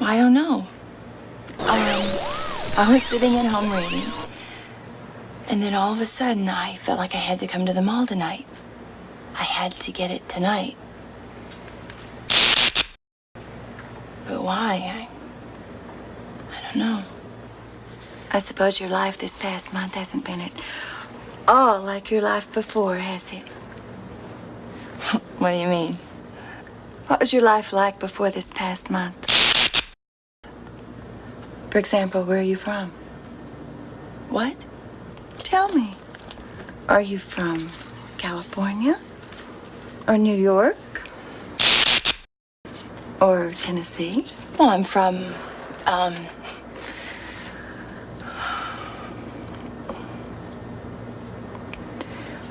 I don't know. I was sitting at home reading, and then all of a sudden I felt like I had to come to the mall tonight. I had to get it tonight. But why? I don't know. I suppose your life this past month hasn't been at all like your life before, has it? What do you mean? What was your life like before this past month? For example, where are you from? What? Tell me. Are you from California? Or New York? Or Tennessee? Well, I'm from, I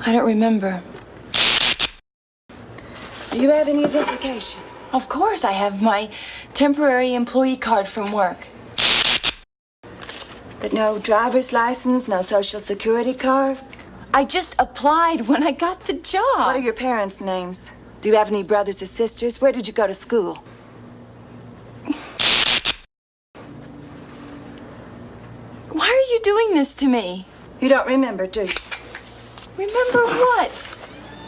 don't remember. Do you have any identification? Of course, I have my temporary employee card from work. But no driver's license, no social security card? I just applied when I got the job. What are your parents' names? Do you have any brothers or sisters? Where did you go to school? Why are you doing this to me? You don't remember, do you? Remember what?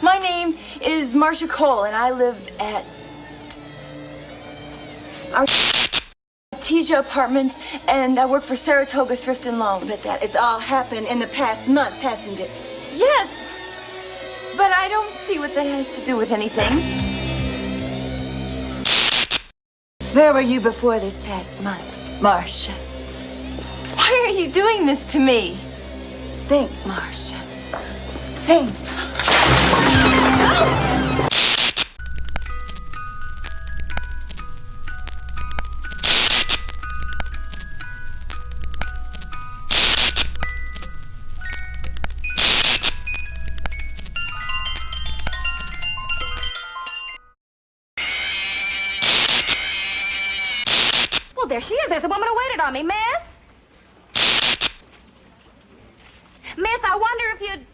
My name is Marcia Cole, and I live at our Artesia Apartments, and I work for Saratoga Thrift and Loan. But that has all happened in the past month, hasn't it? Yes, but I don't see what that has to do with anything. Where were you before this past month, Marcia? Why are you doing this to me? Think, Marcia. Think. Well, there she is. There's a woman who waited on me, miss. Miss, I wonder if you'd...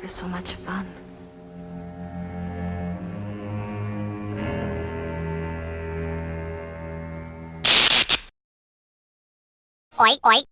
life is so much fun. Oi, oi.